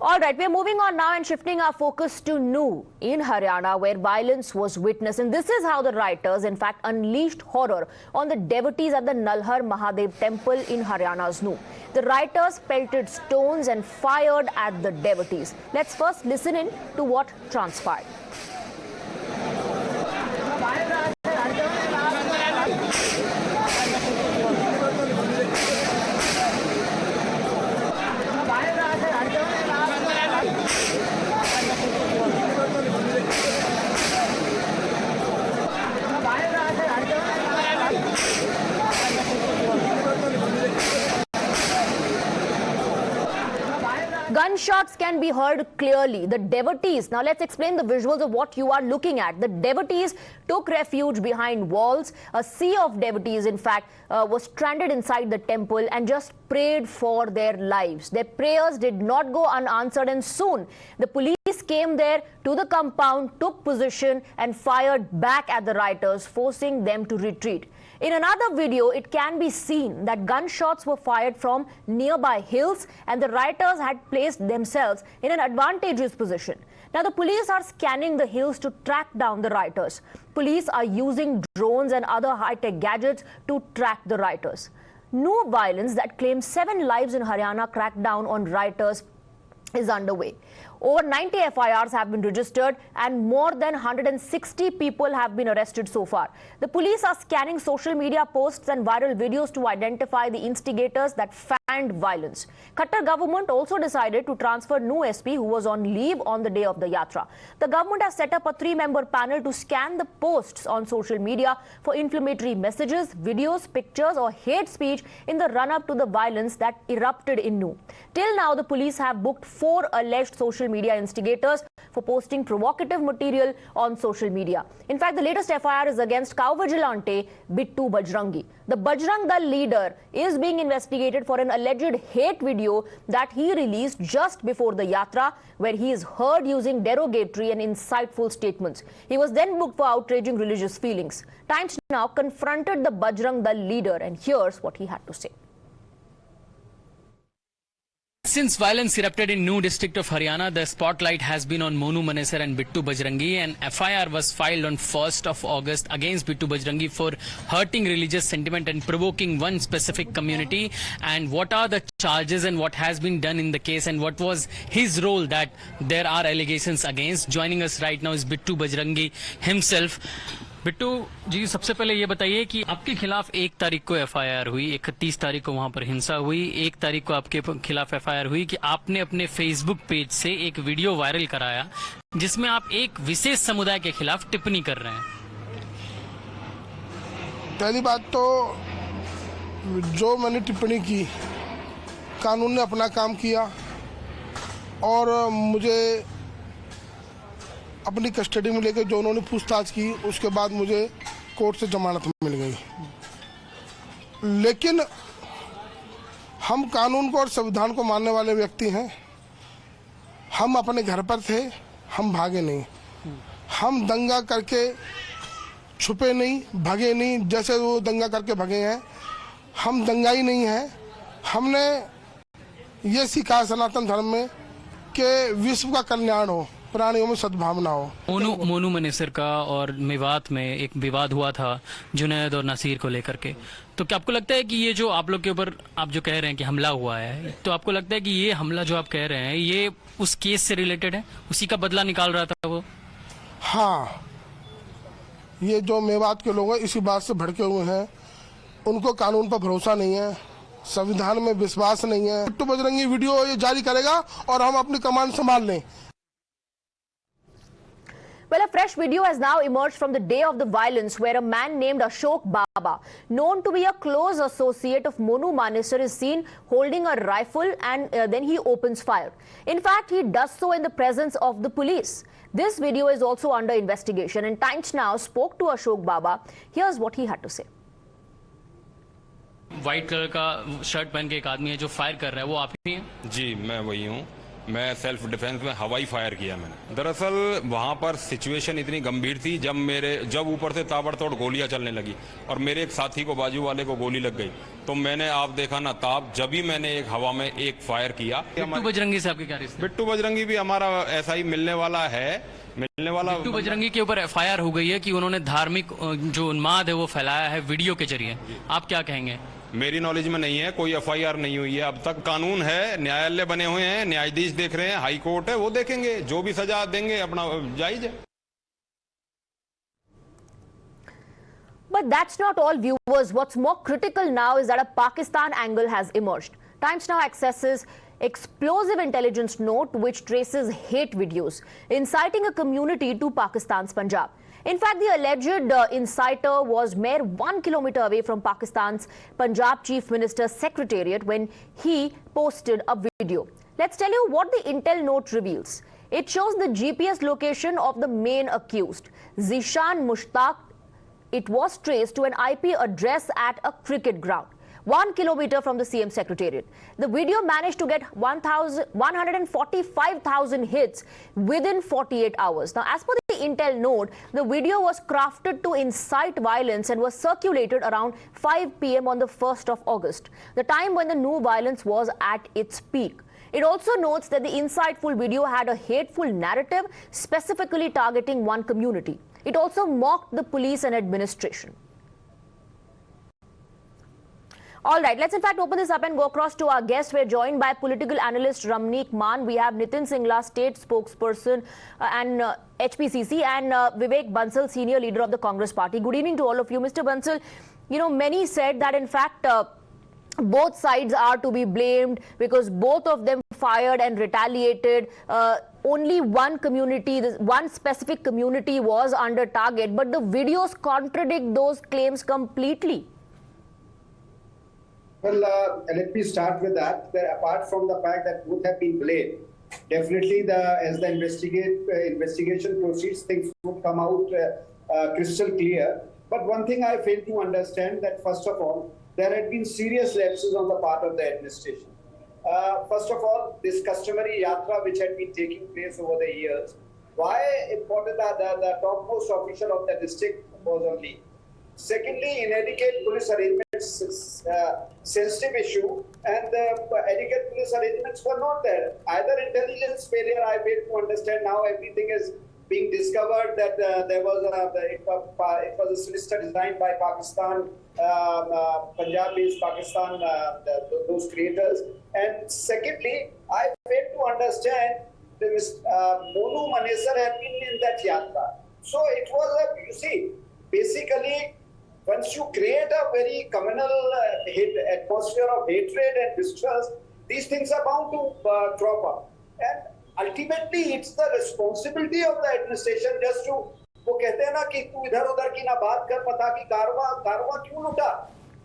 All right, we're moving on now and shifting our focus to Nu in Haryana, where violence was witnessed. And this is how the rioters, in fact, unleashed horror on the devotees at the Nalhar Mahadev Temple in Haryana's Nu. The rioters pelted stones and fired at the devotees. Let's first listen in to what transpired. Gunshots can be heard clearly. The devotees, now let's explain the visuals of what you are looking at. The devotees took refuge behind walls. A sea of devotees, in fact, was stranded inside the temple and just prayed for their lives. Their prayers did not go unanswered, and soon the police came there to the compound, took position and fired back at the rioters, forcing them to retreat. In another video, it can be seen that gunshots were fired from nearby hills and the rioters had placed themselves in an advantageous position. Now, the police are scanning the hills to track down the rioters. Police are using drones and other high-tech gadgets to track the rioters. No violence that claims 7 lives in Haryana crackdown on rioters is underway. Over 90 FIRs have been registered and more than 160 people have been arrested so far. The police are scanning social media posts and viral videos to identify the instigators that fanned violence. Khattar government also decided to transfer Nu SP, who was on leave on the day of the yatra. The government has set up a 3-member panel to scan the posts on social media for inflammatory messages, videos, pictures or hate speech in the run-up to the violence that erupted in Nu. Till now, the police have booked 4 alleged social media instigators for posting provocative material on social media. In fact, the latest FIR is against cow vigilante Bittu Bajrangi. The Bajrang Dal leader is being investigated for an alleged hate video that he released just before the yatra, where he is heard using derogatory and insightful statements. He was then booked for outraging religious feelings. Times Now confronted the Bajrang Dal leader, and here's what he had to say. Since violence erupted in Nu district of Haryana, the spotlight has been on Monu Manesar and Bittu Bajrangi, and FIR was filed on 1st of August against Bittu Bajrangi for hurting religious sentiment and provoking one specific community. And what are the charges and what has been done in the case and what was his role that there are allegations against? Joining us right now is Bittu Bajrangi himself. Bittu जी, सबसे पहले ये बताइए कि आपके खिलाफ 1 तारीख को FIR हुई, 31 तारीख को वहां पर हिंसा हुई, 1 तारीख को आपके खिलाफ FIR हुई कि आपने अपने फेसबुक पेज से एक वीडियो वायरल कराया जिसमें आप एक विशेष समुदाय के खिलाफ टिप्पणी कर रहे हैं। पहली बात तो जो मैंने टिप्पणी की, कानून ने अपना काम किया और मुझे अपनी कस्टडी में लेकर जो उन्होंने पूछताछ की, उसके बाद मुझे कोर्ट से जमानत मिल गई। लेकिन हम कानून को और संविधान को मानने वाले व्यक्ति हैं। हम अपने घर पर थे, हम भागे नहीं, हम दंगा करके छुपे नहीं, भागे नहीं। जैसे वो दंगा करके भागे हैं, हम दंगाई नहीं हैं। हमने ये सीखा सनातन धर्म में कि विश्व का कल्याण हो, प्राणियों में सद्भावना हो। मोनू मनेसर का और मेवात में एक विवाद हुआ था जुनैद और नसीर को लेकर के, तो क्या आपको लगता है कि ये जो आप लोग के ऊपर आप जो कह रहे हैं कि हमला हुआ है, तो आपको लगता है कि ये हमला जो आप कह रहे हैं ये उस केस से रिलेटेड है, उसी का बदला निकाल रहा था वो? हाँ, ये जो मेवात के लोग हैं इसी बात से भड़के हुए हैं। उनको कानून पर भरोसा नहीं है, संविधान में विश्वास नहीं है। बिट्टू बजरंगी वीडियो ये जारी करेगा और हम अपनी कमान संभाल लें। Well, a fresh video has now emerged from the day of the violence where a man named Ashok Baba, known to be a close associate of Monu Manesar, is seen holding a rifle and then he opens fire. In fact, he does so in the presence of the police. This video is also under investigation, and Times Now spoke to Ashok Baba. Here's what he had to say. White colour का shirt पहन के एक आदमी है जो fire कर रहा है, वो आप ही हैं? जी, मैं वही हूँ। मैं सेल्फ डिफेंस में हवाई फायर किया मैंने। दरअसल वहां पर सिचुएशन इतनी गंभीर थी जब ऊपर से ताबड़तोड़ गोलियां चलने लगी और मेरे एक साथी को, बाजू वाले को गोली लग गई, तो मैंने आप देखा ना ताब, जब ही मैंने एक हवा में एक फायर किया। बिट्टू बजरंगी से आपके क्या रिश्ते? बिट्टू बजरंगी भी हमारा ऐसा ही मिलने वाला है, बिट्टू बजरंगी के ऊपर एफआईआर हो गई है कि उन्होंने धार्मिक जो उन्माद है वो फैलाया है वीडियो के जरिए, आप क्या कहेंगे? मेरी नॉलेज में नहीं है, कोई एफआईआर नहीं हुई है अब तक। कानून है, न्यायालय बने हुए हैं, न्यायाधीश देख रहे हैं, हाई कोर्ट है, वो देखेंगे, जो भी सजा देंगे अपना जायज है। But that's not all, viewers. What's more critical now is that a Pakistan angle has emerged. Times Now accesses explosive intelligence note which traces hate videos inciting a community to Pakistan's Punjab. In fact, the alleged inciter was mere 1 kilometer away from Pakistan's Punjab Chief Minister's secretariat when he posted a video. Let's tell you what the intel note reveals. It shows the GPS location of the main accused, Zishan Mushtaq. It was traced to an IP address at a cricket ground, 1 kilometer from the CM secretariat. The video managed to get 145,000 hits within 48 hours. Now, as per the intel note, the video was crafted to incite violence and was circulated around 5 p.m. on the 1st of August, the time when the new violence was at its peak. It also notes that the insightful video had a hateful narrative specifically targeting one community. It also mocked the police and administration. All right, let's in fact open this up and go across to our guest. We're joined by political analyst Ramneek Maan. We have Nitin Singla, state spokesperson and HPCC, and Vivek Bansal, senior leader of the Congress party. Good evening to all of you. Mr. Bansal, you know, many said that in fact both sides are to be blamed because both of them fired and retaliated. Only one community, one specific community was under target, but the videos contradict those claims completely. Well, let me start with that. Apart from the fact that both have been blamed, definitely as the investigation proceeds, things would come out crystal clear. But one thing I fail to understand that, first of all, there had been serious lapses on the part of the administration. First of all, this customary yatra which had been taking place over the years, why important the topmost official of the district was on leave. Secondly, inadequate police arrangements, sensitive issue, and the adequate police arrangements were not there. Either intelligence failure, I fail to understand. Now everything is being discovered that it was a solicitor designed by Pakistan, Punjab-based Pakistan, those creators. And secondly, I fail to understand the Monu Manesar had been in that yatra. So it was you see, basically, once you create a very communal atmosphere of hatred and distrust, these things are bound to crop up. And ultimately, it's the responsibility of the administration just to, वो कहते हैं ना कि तू इधर उधर की ना बात कर, पता कि कारवा क्यों लुटा,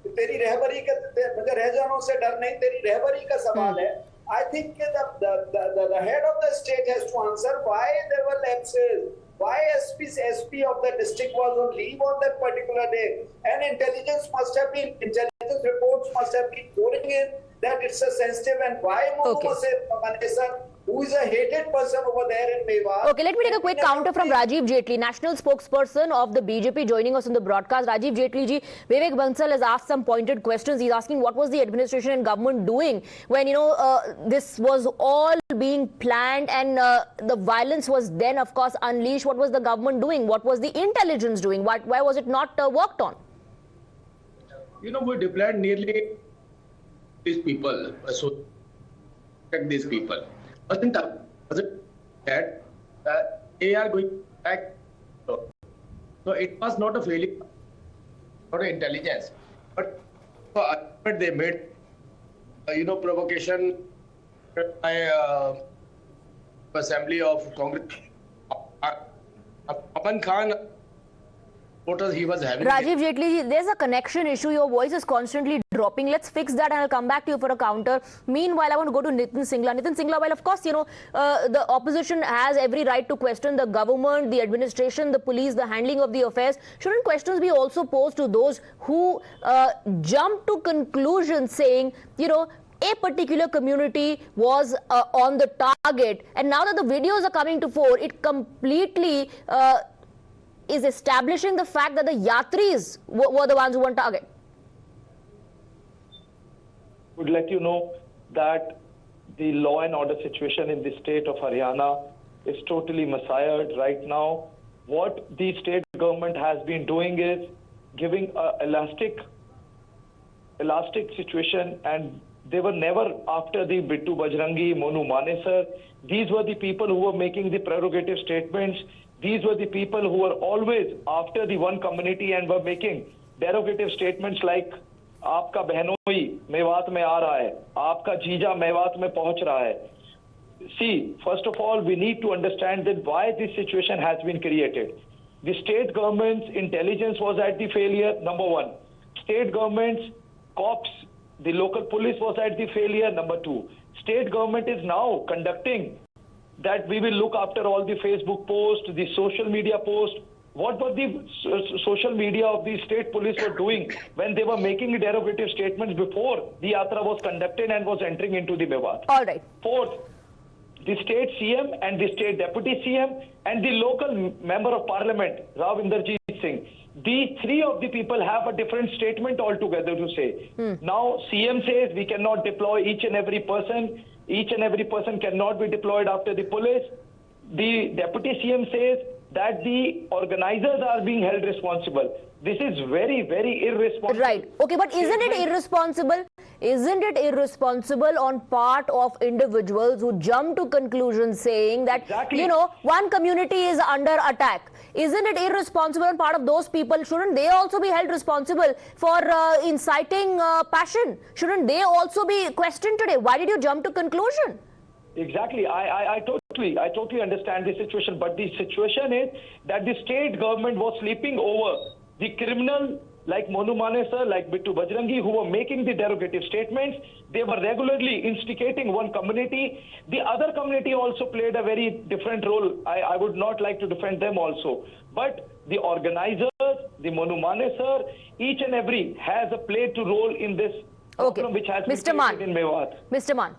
तेरी रहबरी का, मुझे रहजानों से डर नहीं, तेरी रहबरी का सवाल है. I think the head of the state has to answer why there were lapses, why SP of the district was on leave on that particular day, and intelligence reports must have been pouring in that it's a sensitive, and why Manesar, who is a hated person over there in Mewar. Okay, let me take a quick counter from Rajiv Jaitley, national spokesperson of the BJP, joining us on the broadcast. Rajiv Jaitley ji, Vivek Bansal has asked some pointed questions. He's asking what was the administration and government doing when, you know, this was all being planned and the violence was then, of course, unleashed. What was the government doing? What was the intelligence doing? Why was it not worked on? You know, we deployed nearly these people, so protect these people. Wasn't that they are going back? So it was not a failure, not an intelligence, but they made, you know, provocation by Assembly of Congress. Aman Khan, voters he was having. Rajiv Jaitley, there's a connection issue. Your voice is constantly dropping. Let's fix that and I'll come back to you for a counter. Meanwhile, I want to go to Nitin Singla. Nitin Singla, well, of course, you know, the opposition has every right to question the government, the administration, the police, the handling of the affairs. Shouldn't questions be also posed to those who jump to conclusions saying, you know, a particular community was on the target, and now that the videos are coming to fore, it completely is establishing the fact that the yatris were the ones who were on target. Would let you know that the law and order situation in the state of Haryana is totally mired right now. What the state government has been doing is giving a elastic situation, and they were never after the Bittu Bajrangi, Monu Manesar. These were the people who were making the prerogative statements. These were the people who were always after the one community and were making derogative statements like आपका बहनोई मेवात में आ रहा है, आपका जीजा मेवात में पहुंच रहा है. See, first of all, we need to understand that why this situation has been created. The state government's intelligence was at the failure, number one. State government's cops, the local police was at the failure, number two. State government is now conducting that we will look after all the Facebook posts, the social media posts. What were the social media of the state police were doing when they were making derogative statements before the yatra was conducted and was entering into the Mewat? All right. Fourth, the state CM and the state deputy CM and the local member of parliament, Rao Inderjeet Singh. These three of the people have a different statement altogether to say. Now CM says we cannot deploy each and every person. Each and every person cannot be deployed after the police. The deputy CM says that the organizers are being held responsible. This is very, very irresponsible. Right. Okay, but isn't it irresponsible? Isn't it irresponsible on part of individuals who jump to conclusions saying that, you know, one community is under attack? Isn't it irresponsible on part of those people? Shouldn't they also be held responsible for inciting passion? Shouldn't they also be questioned today? Why did you jump to conclusion? Exactly. I totally understand the situation, but the situation is that the state government was sleeping over the criminal like Monu Manesar, like Bittu Bajrangi, who were making the derogative statements. They were regularly instigating one community. The other community also played a very different role. I would not like to defend them also. But the organizers, the Monu Manesar, each and every has a played to role in this problem which has been created in Mewat. Mr. Man.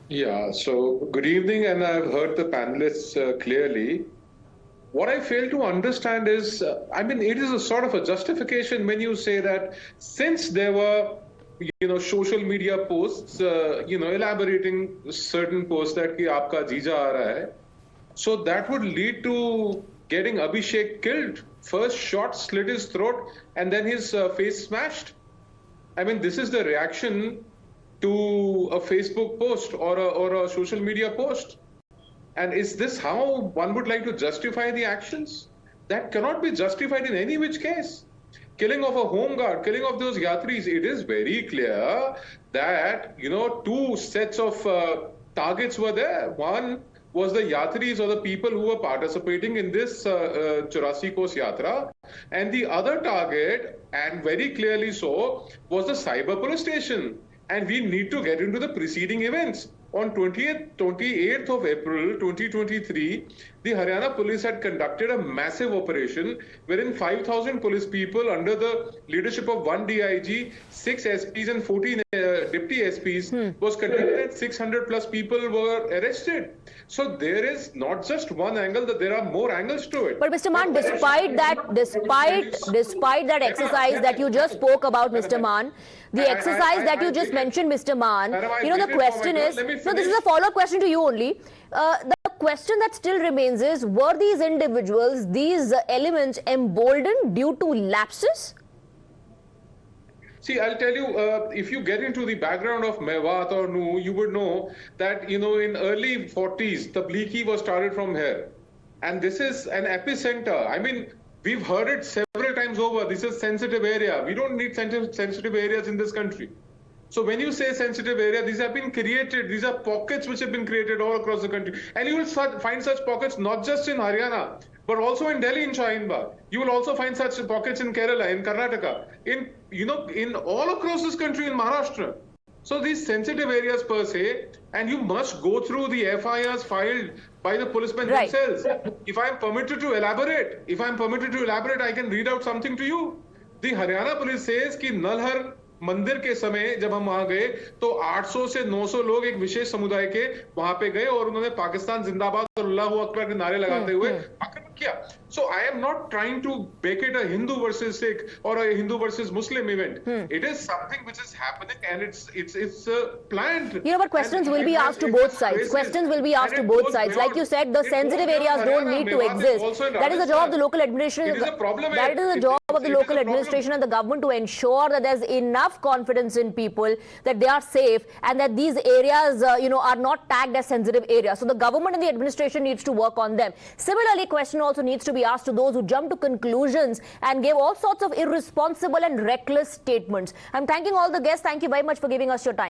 Yeah, so good evening, and I've heard the panelists clearly. What I fail to understand is, I mean, it is a sort of a justification when you say that since there were, social media posts, elaborating certain posts that ki aapka jeeja aa raha hai, so that would lead to getting Abhishek killed. First shot, slit his throat, and then his face smashed. I mean, this is the reaction to a Facebook post or a social media post. And is this how one would like to justify the actions? That cannot be justified in any which case. Killing of a home guard, killing of those yatris, it is very clear that, two sets of targets were there. One was the yatris or the people who were participating in this 84 Kos Yatra. And the other target, and very clearly so, was the cyber police station. And we need to get into the preceding events. On 28th of April 2023, the Haryana police had conducted a massive operation wherein 5,000 police people under the leadership of 1 DIG, 6 SPs and 14 deputy SPs was conducted and 600 plus people were arrested. So there is not just one angle, that there are more angles to it. But Mr. Mann, despite that exercise that you just spoke about, Mr. Mann, the exercise that you just mentioned, Mr. Mann, the question is, no, this is a follow-up question to you only. The question that still remains is, were these individuals, these elements emboldened due to lapses? See, I'll tell you, if you get into the background of Mewat or Nu, you would know that, in early 40s, Tablighi was started from here. And this is an epicenter. I mean, we've heard it several times over. This is sensitive area. We don't need sensitive areas in this country. So when you say sensitive area, these have been created. These are pockets which have been created all across the country. And you will find such pockets not just in Haryana, but also in Delhi, in Shaheen Bagh. You will also find such pockets in Kerala, in Karnataka, in all across this country, in Maharashtra. So these sensitive areas per se, and you must go through the FIRs filed by the policemen themselves. If I'm permitted to elaborate, I can read out something to you. The Haryana police says that Nalhar मंदिर के समय जब हम वहां गए तो 800 से 900 लोग एक विशेष समुदाय के वहां पे गए और उन्होंने पाकिस्तान जिंदाबाद और अल्लाहू अकबर के नारे लगाते हुए आक्रमण किया. So I am not trying to make it a Hindu versus Sikh or a Hindu versus Muslim event. It is something which is happening and it's planned. You know, but questions will be asked to both sides. Questions will be asked to both sides. Like you said, the sensitive areas don't need to exist. That is the job of the local administration. It is a problem. That is the job of the local administration and the government to ensure that there's enough confidence in people that they are safe and that these areas, are not tagged as sensitive areas. So the government and the administration needs to work on them. Similarly, question also needs to be asked to those who jump to conclusions and gave all sorts of irresponsible and reckless statements. I'm thanking all the guests. Thank you very much for giving us your time.